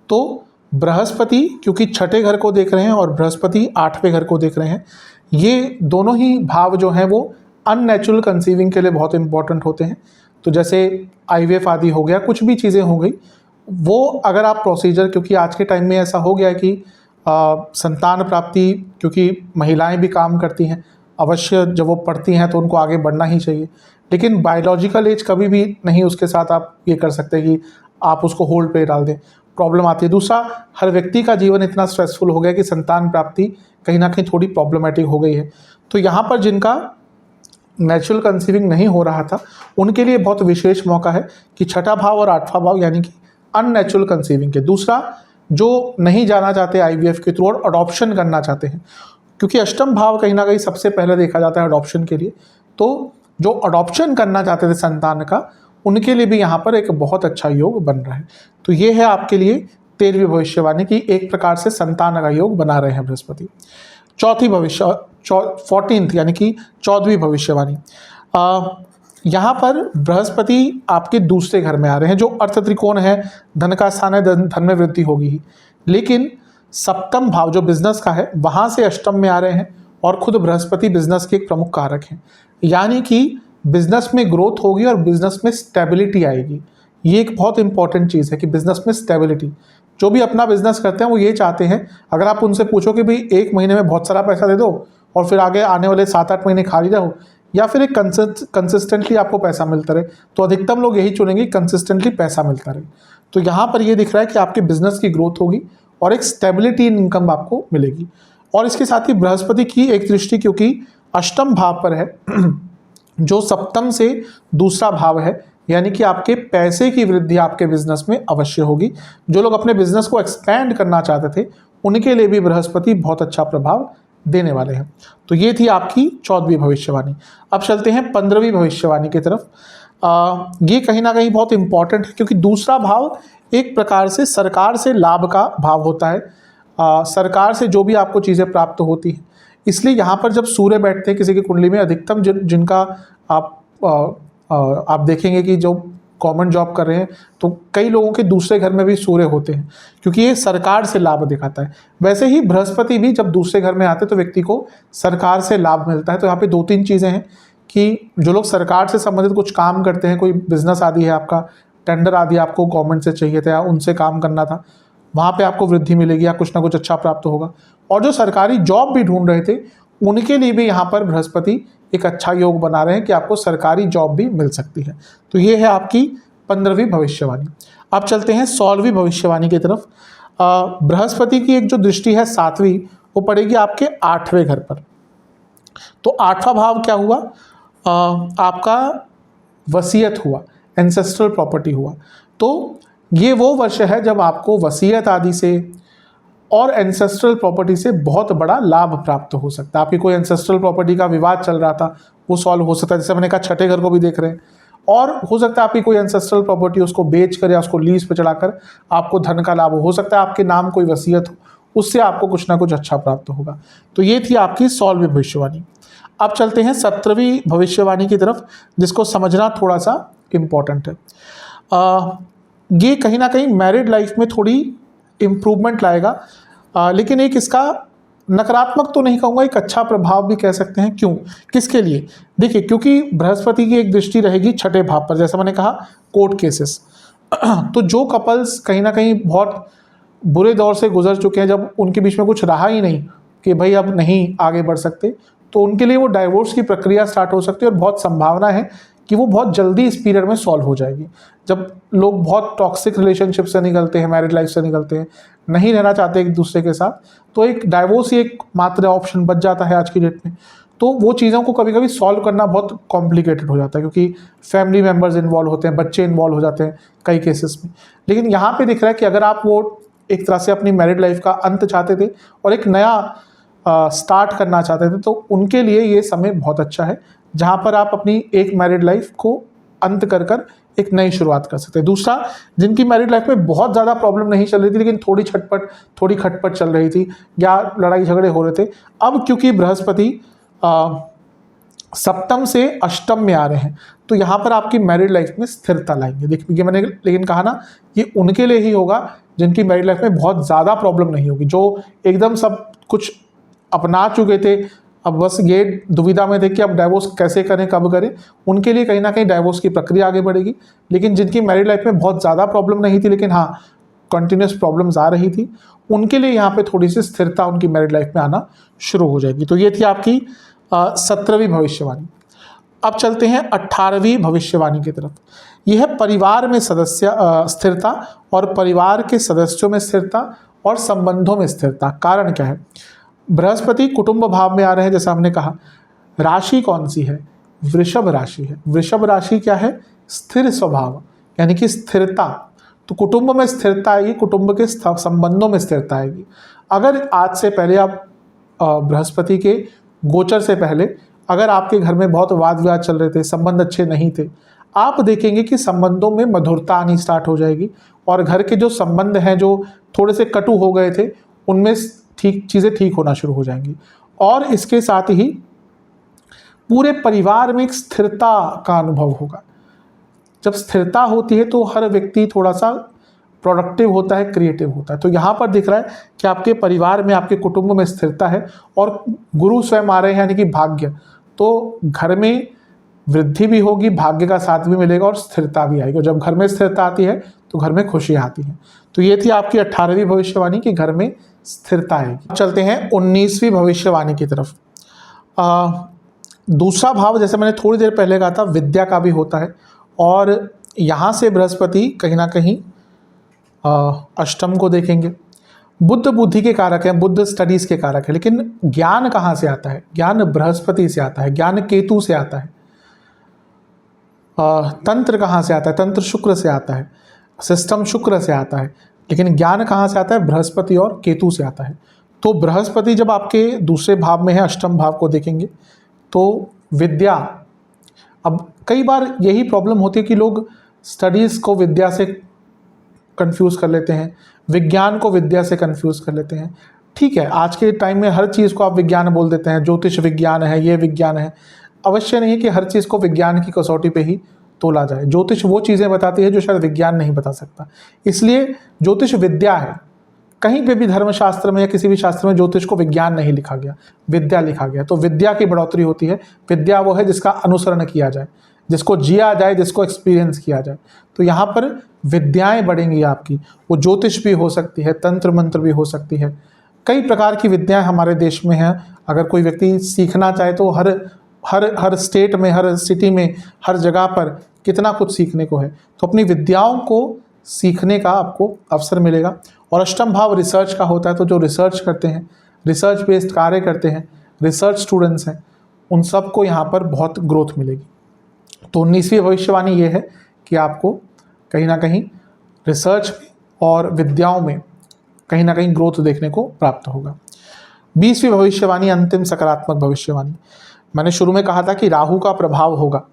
तो बृहस्पति क्योंकि छठे घर को देख रहे हैं और बृहस्पति 8वें घर को देख रहे हैं, ये दोनों ही भाव जो हैं वो अननेचुरल कंसीविंग के लिए बहुत इंपॉर्टेंट होते हैं। तो जैसे IVF आदि हो गया, कुछ भी चीज़ें हो गई, वो अगर आप प्रोसीजर, क्योंकि आज के टाइम में ऐसा हो गया है कि संतान प्राप्ति, क्योंकि महिलाएं भी काम करती हैं, अवश्य जब वो पढ़ती हैं तो उनको आगे बढ़ना ही चाहिए, लेकिन बायोलॉजिकल एज कभी भी नहीं उसके साथ आप ये कर सकते कि आप उसको होल्ड पे डाल दें, प्रॉब्लम आती है। दूसरा, हर व्यक्ति का जीवन इतना स्ट्रेसफुल हो गया कि संतान प्राप्ति कहीं ना कहीं थोड़ी प्रॉब्लमेटिक हो गई है। तो यहाँ पर जिनका नेचुरल कंसीविंग नहीं हो रहा था उनके लिए बहुत विशेष मौका है कि छठा भाव और 8वां भाव यानी कि अननेचुरल कंसीविंग के। दूसरा, जो नहीं जाना चाहते IVF के थ्रू और अडॉप्शन करना चाहते हैं, क्योंकि अष्टम भाव कहीं ना कहीं सबसे पहले देखा जाता है अडॉप्शन के लिए, तो जो अडॉप्शन करना चाहते थे संतान का, उनके लिए भी यहाँ पर एक बहुत अच्छा योग बन रहा है। तो ये है आपके लिए 13वीं भविष्यवाणी की, एक प्रकार से संतान का योग बना रहे हैं बृहस्पति। चौथी 14th यानी कि 14वीं भविष्यवाणी, यहाँ पर बृहस्पति आपके दूसरे घर में आ रहे हैं, जो अर्थ त्रिकोण है, धन का स्थान है, धन में वृद्धि होगी ही, लेकिन सप्तम भाव जो बिजनेस का है वहाँ से अष्टम में आ रहे हैं और खुद बृहस्पति बिजनेस के एक प्रमुख कारक हैं, यानी कि बिजनेस में ग्रोथ होगी और बिजनेस में स्टेबिलिटी आएगी। ये एक बहुत इंपॉर्टेंट चीज़ है कि बिजनेस में स्टेबिलिटी, जो भी अपना बिजनेस करते हैं वो ये चाहते हैं, अगर आप उनसे पूछो कि भाई 1 महीने में बहुत सारा पैसा दे दो और फिर आगे आने वाले 7-8 महीने खाली रहो, या फिर एक कंसिस्टेंटली आपको पैसा मिलता रहे, तो अधिकतम लोग यही चुनेंगे कंसिस्टेंटली पैसा मिलता रहे। तो यहाँ पर ये दिख रहा है कि आपके बिजनेस की ग्रोथ होगी और एक स्टेबिलिटी इन इनकम आपको मिलेगी। और इसके साथ ही बृहस्पति की एक दृष्टि क्योंकि अष्टम भाव पर है जो सप्तम से दूसरा भाव है, यानी कि आपके पैसे की वृद्धि आपके बिजनेस में अवश्य होगी। जो लोग अपने बिजनेस को एक्सपैंड करना चाहते थे उनके लिए भी बृहस्पति बहुत अच्छा प्रभाव देने वाले हैं। तो ये थी आपकी 14वीं भविष्यवाणी। अब चलते हैं 15वीं भविष्यवाणी की तरफ। ये कहीं ना कहीं बहुत इंपॉर्टेंट है, क्योंकि दूसरा भाव एक प्रकार से सरकार से लाभ का भाव होता है। सरकार से जो भी आपको चीज़ें प्राप्त होती हैं, इसलिए यहाँ पर जब सूर्य बैठते हैं किसी की कुंडली में, अधिकतम जिनका आप देखेंगे कि जो गवर्नमेंट जॉब कर रहे हैं, तो कई लोगों के दूसरे घर में भी सूर्य होते हैं, क्योंकि ये सरकार से लाभ दिखाता है। वैसे ही बृहस्पति भी जब दूसरे घर में आते हैं तो व्यक्ति को सरकार से लाभ मिलता है। तो यहाँ पे 2-3 चीज़ें हैं कि जो लोग सरकार से संबंधित कुछ काम करते हैं, कोई बिजनेस आदि है आपका, टेंडर आदि आपको गवर्नमेंट से चाहिए था या उनसे काम करना था, वहाँ पे आपको वृद्धि मिलेगी या कुछ ना कुछ अच्छा प्राप्त होगा। और जो सरकारी जॉब भी ढूंढ रहे थे, उनके लिए भी यहाँ पर बृहस्पति एक अच्छा योग बना रहे हैं कि आपको सरकारी जॉब भी मिल सकती है। तो ये है आपकी 15वीं भविष्यवाणी। अब चलते हैं 16वीं भविष्यवाणी की तरफ। बृहस्पति की एक जो दृष्टि है 7वीं, वो पड़ेगी आपके 8वें घर पर। तो 8वां भाव क्या हुआ? आपका वसीयत हुआ, एंसेस्ट्रल प्रॉपर्टी हुआ। तो ये वो वर्ष है जब आपको वसीयत आदि से और एंसेस्ट्रल प्रॉपर्टी से बहुत बड़ा लाभ प्राप्त हो सकता है। आपकी कोई एंसेस्ट्रल प्रॉपर्टी का विवाद चल रहा था, वो सॉल्व हो सकता है। जैसे मैंने कहा, छठे घर को भी देख रहे हैं। और हो सकता है आपकी कोई एंसेस्ट्रल प्रॉपर्टी, उसको बेच कर या उसको लीज पे चढ़ाकर आपको धन का लाभ हो सकता है। आपके नाम कोई वसीयत हो, उससे आपको कुछ ना कुछ अच्छा प्राप्त होगा। तो ये थी आपकी 16वीं भविष्यवाणी। अब चलते हैं 17वीं भविष्यवाणी की तरफ, जिसको समझना थोड़ा सा इम्पॉर्टेंट है। ये कहीं ना कहीं मैरिड लाइफ में थोड़ी इम्प्रूवमेंट लाएगा, लेकिन एक इसका नकारात्मक तो नहीं कहूँगा, एक अच्छा प्रभाव भी कह सकते हैं। क्यों, किसके लिए? देखिए, क्योंकि बृहस्पति की एक दृष्टि रहेगी छठे भाव पर, जैसा मैंने कहा, कोर्ट केसेस। तो जो कपल्स कहीं ना कहीं बहुत बुरे दौर से गुजर चुके हैं, जब उनके बीच में कुछ रहा ही नहीं कि भाई अब नहीं आगे बढ़ सकते, तो उनके लिए वो डाइवोर्स की प्रक्रिया स्टार्ट हो सकती है। और बहुत संभावना है कि वो बहुत जल्दी इस पीरियड में सॉल्व हो जाएगी। जब लोग बहुत टॉक्सिक रिलेशनशिप से निकलते हैं, मैरिड लाइफ से निकलते हैं, नहीं रहना चाहते एक दूसरे के साथ, तो एक डाइवोर्स ही एक मात्र ऑप्शन बच जाता है आज की डेट में। तो वो चीज़ों को कभी कभी सॉल्व करना बहुत कॉम्प्लिकेटेड हो जाता है, क्योंकि फैमिली मेम्बर्स इन्वॉल्व होते हैं, बच्चे इन्वॉल्व हो जाते हैं कई केसेस में। लेकिन यहाँ पे दिख रहा है कि अगर आप वो एक तरह से अपनी मैरिड लाइफ का अंत चाहते थे और एक नया स्टार्ट करना चाहते थे, तो उनके लिए ये समय बहुत अच्छा है, जहाँ पर आप अपनी एक मैरिड लाइफ को अंत कर कर एक नई शुरुआत कर सकते हैं। दूसरा, जिनकी मैरिड लाइफ में बहुत ज़्यादा प्रॉब्लम नहीं चल रही थी, लेकिन थोड़ी खटपट चल रही थी या लड़ाई झगड़े हो रहे थे, अब क्योंकि बृहस्पति सप्तम से अष्टम में आ रहे हैं, तो यहाँ पर आपकी मैरिड लाइफ में स्थिरता लाएंगे। देखिए, मैंने लेकिन कहा ना, ये उनके लिए ही होगा जिनकी मैरिड लाइफ में बहुत ज़्यादा प्रॉब्लम नहीं होगी, जो एकदम सब कुछ अपना चुके थे, अब बस ये दुविधा में थे कि अब डाइवोर्स कैसे करें, कब करें। उनके लिए कहीं ना कहीं डाइवोर्स की प्रक्रिया आगे बढ़ेगी। लेकिन जिनकी मैरिड लाइफ में बहुत ज़्यादा प्रॉब्लम नहीं थी, लेकिन हाँ कंटिन्यूस प्रॉब्लम्स आ रही थी, उनके लिए यहाँ पे थोड़ी सी स्थिरता उनकी मैरिड लाइफ में आना शुरू हो जाएगी। तो ये थी आपकी 17वीं भविष्यवाणी। अब चलते हैं 18वीं भविष्यवाणी की तरफ। यह है परिवार में स्थिरता और परिवार के सदस्यों में स्थिरता और संबंधों में स्थिरता। कारण क्या है? बृहस्पति कुटुंब भाव में आ रहे हैं, जैसा हमने कहा। राशि कौन सी है? वृषभ राशि है। वृषभ राशि क्या है? स्थिर स्वभाव, यानी कि स्थिरता। तो कुटुंब में स्थिरता आएगी, कुटुंब के संबंधों में स्थिरता आएगी। अगर आज से पहले आप बृहस्पति के गोचर से पहले अगर आपके घर में बहुत वाद विवाद चल रहे थे, संबंध अच्छे नहीं थे, आप देखेंगे कि संबंधों में मधुरता आनी स्टार्ट हो जाएगी और घर के जो संबंध हैं जो थोड़े से कटु हो गए थे, उनमें चीज़ें ठीक होना शुरू हो जाएंगी। और इसके साथ ही पूरे परिवार में एक स्थिरता का अनुभव होगा। जब स्थिरता होती है तो हर व्यक्ति थोड़ा सा प्रोडक्टिव होता है, क्रिएटिव होता है। तो यहाँ पर दिख रहा है कि आपके परिवार में, आपके कुटुंब में स्थिरता है और गुरु स्वयं आ रहे हैं, यानी कि भाग्य। तो घर में वृद्धि भी होगी, भाग्य का साथ भी मिलेगा और स्थिरता भी आएगी। और जब घर में स्थिरता आती है तो घर में खुशी आती है। तो ये थी आपकी 18वीं भविष्यवाणी कि घर में स्थिरता आएगी। चलते हैं 19वीं भविष्यवाणी की तरफ। दूसरा भाव, जैसे मैंने थोड़ी देर पहले कहा था, विद्या का भी होता है और यहाँ से बृहस्पति कहीं ना कहीं अष्टम को देखेंगे। बुद्ध बुद्धि के कारक हैं, बुद्ध स्टडीज़ के कारक है। लेकिन ज्ञान कहाँ से आता है? ज्ञान बृहस्पति से आता है, ज्ञान केतु से आता है। तंत्र कहाँ से आता है? तंत्र शुक्र से आता है, सिस्टम शुक्र से आता है। लेकिन ज्ञान कहाँ से आता है? बृहस्पति और केतु से आता है। तो बृहस्पति जब आपके दूसरे भाव में है, अष्टम भाव को देखेंगे तो विद्या, अब कई बार यही प्रॉब्लम होती है कि लोग स्टडीज़ को विद्या से कंफ्यूज कर लेते हैं, विज्ञान को विद्या से कंफ्यूज कर लेते हैं। ठीक है, आज के टाइम में हर चीज़ को आप विज्ञान बोल देते हैं, ज्योतिष विज्ञान है, ये विज्ञान है। अवश्य नहीं कि हर चीज़ को विज्ञान की कसौटी पे ही तोला जाए। ज्योतिष वो चीज़ें बताती है जो शायद विज्ञान नहीं बता सकता, इसलिए ज्योतिष विद्या है। कहीं पे भी धर्मशास्त्र में या किसी भी शास्त्र में ज्योतिष को विज्ञान नहीं लिखा गया, विद्या लिखा गया। तो विद्या की बढ़ोतरी होती है। विद्या वो है जिसका अनुसरण किया जाए, जिसको जिया जाए, जिसको एक्सपीरियंस किया जाए। तो यहाँ पर विद्याएं बढ़ेंगी आपकी। वो ज्योतिष भी हो सकती है, तंत्र मंत्र भी हो सकती है, कई प्रकार की विद्याएं हमारे देश में हैं। अगर कोई व्यक्ति सीखना चाहे तो हर हर हर स्टेट में, हर सिटी में, हर जगह पर कितना कुछ सीखने को है। तो अपनी विद्याओं को सीखने का आपको अवसर मिलेगा। और अष्टम भाव रिसर्च का होता है, तो जो रिसर्च करते हैं, रिसर्च बेस्ड कार्य करते हैं, रिसर्च स्टूडेंट्स हैं, उन सबको यहाँ पर बहुत ग्रोथ मिलेगी। तो 19वीं भविष्यवाणी ये है कि आपको कहीं ना कहीं रिसर्च में और विद्याओं में कहीं ना कहीं ग्रोथ देखने को प्राप्त होगा। 20वीं भविष्यवाणी, अंतिम सकारात्मक भविष्यवाणी। मैंने शुरू में कहा था कि राहु का प्रभाव होगा।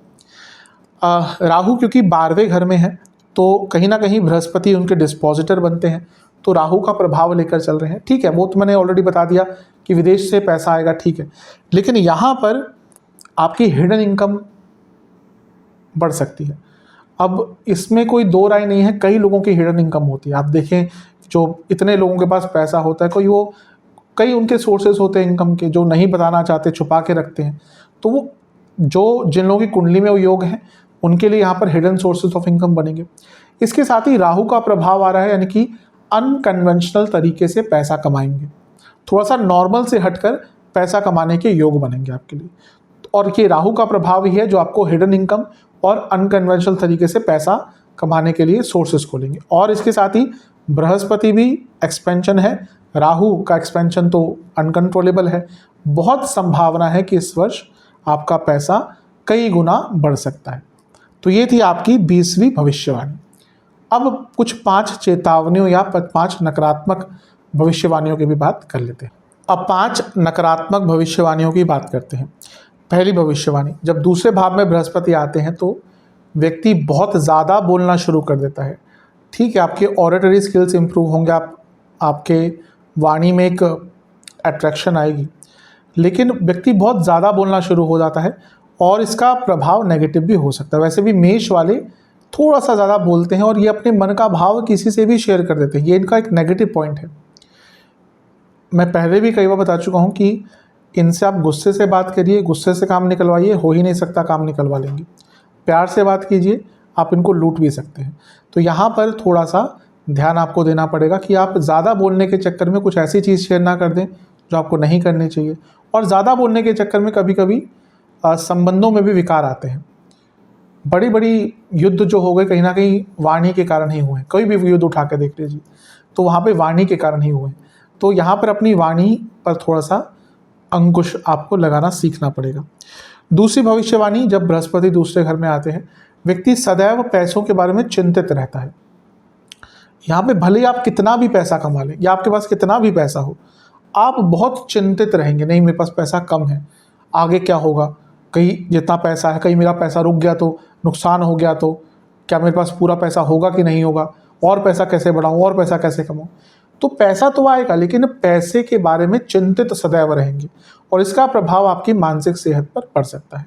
राहु क्योंकि 12वें घर में है, तो कहीं ना कहीं बृहस्पति उनके डिस्पोजिटर बनते हैं, तो राहु का प्रभाव लेकर चल रहे हैं। ठीक है, वो तो मैंने ऑलरेडी बता दिया कि विदेश से पैसा आएगा, ठीक है। लेकिन यहाँ पर आपकी हिडन इनकम बढ़ सकती है। अब इसमें कोई दो राय नहीं है, कई लोगों की हिडन इनकम होती है। आप देखें, जो इतने लोगों के पास पैसा होता है, कई उनके सोर्सेज होते हैं इनकम के, जो नहीं बताना चाहते, छुपा के रखते हैं। तो वो जिन लोगों की कुंडली में वो योग है, उनके लिए यहाँ पर हिडन सोर्सेज ऑफ इनकम बनेंगे। इसके साथ ही राहु का प्रभाव आ रहा है, यानी कि अनकन्वेंशनल तरीके से पैसा कमाएंगे, थोड़ा सा नॉर्मल से हटकर पैसा कमाने के योग बनेंगे आपके लिए। और ये राहु का प्रभाव ही है जो आपको हिडन इनकम और अनकन्वेंशनल तरीके से पैसा कमाने के लिए सोर्सेज खोलेंगे। और इसके साथ ही बृहस्पति भी एक्सपेंशन है, राहु का एक्सपेंशन तो अनकंट्रोलेबल है। बहुत संभावना है कि इस वर्ष आपका पैसा कई गुना बढ़ सकता है। तो ये थी आपकी 20वीं भविष्यवाणी। अब कुछ 5 चेतावनियों या 5 नकारात्मक भविष्यवाणियों की भी बात कर लेते हैं। अब 5 नकारात्मक भविष्यवाणियों की बात करते हैं। पहली भविष्यवाणी, जब दूसरे भाव में बृहस्पति आते हैं तो व्यक्ति बहुत ज़्यादा बोलना शुरू कर देता है। ठीक है, आपके ऑरेटरी स्किल्स इंप्रूव होंगे, आपके वाणी में एक अट्रैक्शन आएगी, लेकिन व्यक्ति बहुत ज़्यादा बोलना शुरू हो जाता है और इसका प्रभाव नेगेटिव भी हो सकता है। वैसे भी मेष वाले थोड़ा सा ज़्यादा बोलते हैं और ये अपने मन का भाव किसी से भी शेयर कर देते हैं, ये इनका एक नेगेटिव पॉइंट है। मैं पहले भी कई बार बता चुका हूँ कि इनसे आप गुस्से से बात करिए, गुस्से से काम निकलवाइए, हो ही नहीं सकता काम निकलवा लेंगे। प्यार से बात कीजिए, आप इनको लूट भी सकते हैं। तो यहाँ पर थोड़ा सा ध्यान आपको देना पड़ेगा कि आप ज़्यादा बोलने के चक्कर में कुछ ऐसी चीज़ शेयर ना कर दें जो आपको नहीं करनी चाहिए। और ज़्यादा बोलने के चक्कर में कभी कभी संबंधों में भी विकार आते हैं। बड़ी बड़ी युद्ध जो हो गए कहीं ना कहीं वाणी के कारण ही हुए हैं। कोई भी युद्ध उठा के देख लीजिए तो वहाँ पे वाणी के कारण ही हुए हैं। तो यहाँ पर अपनी वाणी पर थोड़ा सा अंकुश आपको लगाना सीखना पड़ेगा। दूसरी भविष्यवाणी, जब बृहस्पति दूसरे घर में आते हैं, व्यक्ति सदैव पैसों के बारे में चिंतित रहता है। यहाँ पे भले आप कितना भी पैसा कमा लें या आपके पास कितना भी पैसा हो, आप बहुत चिंतित रहेंगे, नहीं मेरे पास पैसा कम है, आगे क्या होगा, कहीं जितना पैसा है कहीं मेरा पैसा रुक गया तो, नुकसान हो गया तो, क्या मेरे पास पूरा पैसा होगा कि नहीं होगा, और पैसा कैसे बढ़ाऊँ, और पैसा कैसे कमाऊँ। तो पैसा तो आएगा, लेकिन पैसे के बारे में चिंतित सदैव रहेंगे और इसका प्रभाव आपकी मानसिक सेहत पर पड़ सकता है।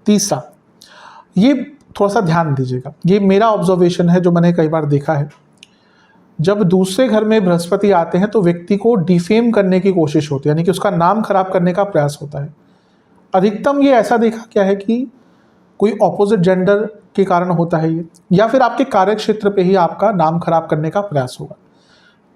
तीसरा, ये थोड़ा सा ध्यान दीजिएगा, ये मेरा ऑब्जर्वेशन है जो मैंने कई बार देखा है। जब दूसरे घर में बृहस्पति आते हैं तो व्यक्ति को डिफेम करने की कोशिश होती है, यानी कि उसका नाम खराब करने का प्रयास होता है। अधिकतम ये ऐसा देखा क्या है कि कोई ऑपोजिट जेंडर के कारण होता है ये, या फिर आपके कार्य क्षेत्र पे ही आपका नाम खराब करने का प्रयास होगा।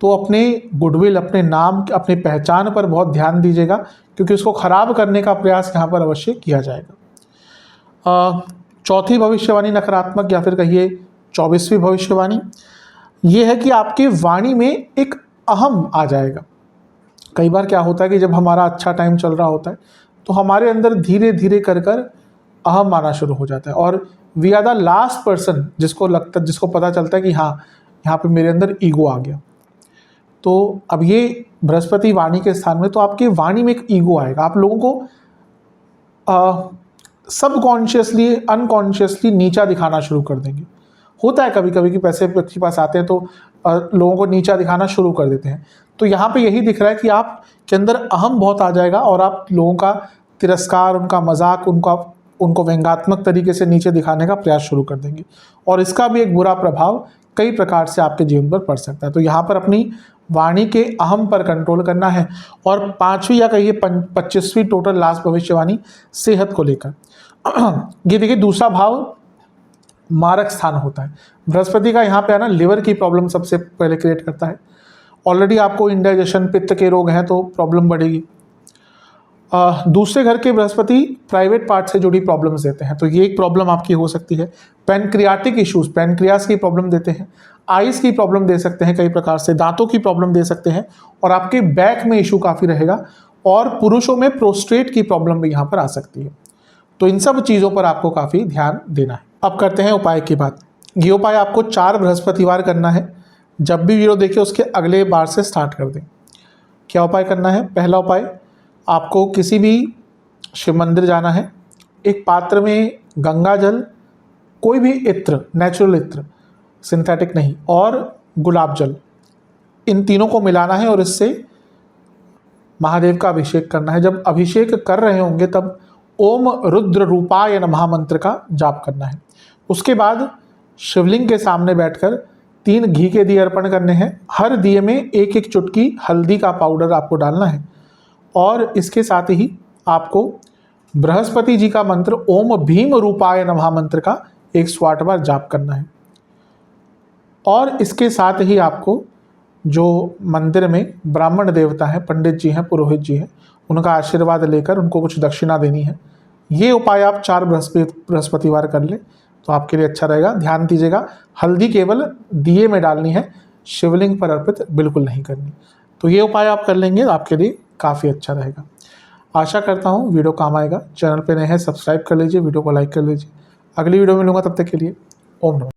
तो अपने गुडविल, अपने नाम, अपनी पहचान पर बहुत ध्यान दीजिएगा, क्योंकि उसको खराब करने का प्रयास यहाँ पर अवश्य किया जाएगा। चौथी भविष्यवाणी नकारात्मक, या फिर कहिए 24वीं भविष्यवाणी, ये है कि आपके वाणी में एक अहम आ जाएगा। कई बार क्या होता है कि जब हमारा अच्छा टाइम चल रहा होता है तो हमारे अंदर धीरे धीरे कर अहम आना शुरू हो जाता है और we are the last person जिसको पता चलता है कि हाँ, यहाँ पे मेरे अंदर ईगो आ गया। तो अब ये बृहस्पति वाणी के स्थान में, तो आपके वाणी में एक ईगो आएगा, आप लोगों को सबकॉन्शियसली अनकॉन्शियसली नीचा दिखाना शुरू कर देंगे। होता है कभी कभी कि पैसे के पास आते हैं तो लोगों को नीचा दिखाना शुरू कर देते हैं। तो यहाँ पे यही दिख रहा है कि आप के अंदर अहम बहुत आ जाएगा और आप लोगों का तिरस्कार, उनका मजाक, उनको व्यंग्यात्मक तरीके से नीचे दिखाने का प्रयास शुरू कर देंगे, और इसका भी एक बुरा प्रभाव कई प्रकार से आपके जीवन पर पड़ सकता है। तो यहाँ पर अपनी वाणी के अहम पर कंट्रोल करना है। और 5वीं या कहिए 25वीं टोटल लास्ट भविष्यवाणी सेहत को लेकर। ये देखिए दूसरा भाव मारक स्थान होता है। बृहस्पति का यहाँ पे आना लिवर की प्रॉब्लम सबसे पहले क्रिएट करता है। ऑलरेडी आपको इंडाइजेशन, पित्त के रोग हैं तो प्रॉब्लम बढ़ेगी। दूसरे घर के बृहस्पति प्राइवेट पार्ट से जुड़ी प्रॉब्लम्स देते हैं, तो ये एक प्रॉब्लम आपकी हो सकती है। पैनक्रियाटिक इश्यूज, पैनक्रियास की प्रॉब्लम देते हैं, आइज की प्रॉब्लम दे सकते हैं कई प्रकार से, दांतों की प्रॉब्लम दे सकते हैं, और आपके बैक में इशू काफ़ी रहेगा, और पुरुषों में प्रोस्टेट की प्रॉब्लम भी यहाँ पर आ सकती है। तो इन सब चीज़ों पर आपको काफ़ी ध्यान देना है। अब करते हैं उपाय की बात। ये उपाय आपको 4 बृहस्पतिवार करना है। जब भी वीडियो देखिए उसके अगले बार से स्टार्ट कर दें। क्या उपाय करना है? पहला उपाय, आपको किसी भी शिव मंदिर जाना है, एक पात्र में गंगा जल, कोई भी इत्र, नेचुरल इत्र, सिंथेटिक नहीं, और गुलाब जल, इन तीनों को मिलाना है और इससे महादेव का अभिषेक करना है। जब अभिषेक कर रहे होंगे तब ओम रुद्र रूपाय नमः मंत्र का जाप करना है। उसके बाद शिवलिंग के सामने बैठकर 3 घी के दिए अर्पण करने हैं। हर दिए में एक एक चुटकी हल्दी का पाउडर आपको डालना है, और इसके साथ ही आपको बृहस्पति जी का मंत्र ओम भीम रूपाय नमः मंत्र का 108 बार जाप करना है। और इसके साथ ही आपको जो मंदिर में ब्राह्मण देवता हैं, पंडित जी हैं, पुरोहित जी हैं, उनका आशीर्वाद लेकर उनको कुछ दक्षिणा देनी है। ये उपाय आप 4 बृहस्पतिवार कर लें तो आपके लिए अच्छा रहेगा। ध्यान दीजिएगा, हल्दी केवल दिए में डालनी है, शिवलिंग पर अर्पित बिल्कुल नहीं करनी। तो ये उपाय आप कर लेंगे तो आपके लिए काफ़ी अच्छा रहेगा। आशा करता हूँ वीडियो काम आएगा। चैनल पे नए हैं सब्सक्राइब कर लीजिए, वीडियो को लाइक कर लीजिए। अगली वीडियो में मिलूंगा, तब तक के लिए ओम नमः।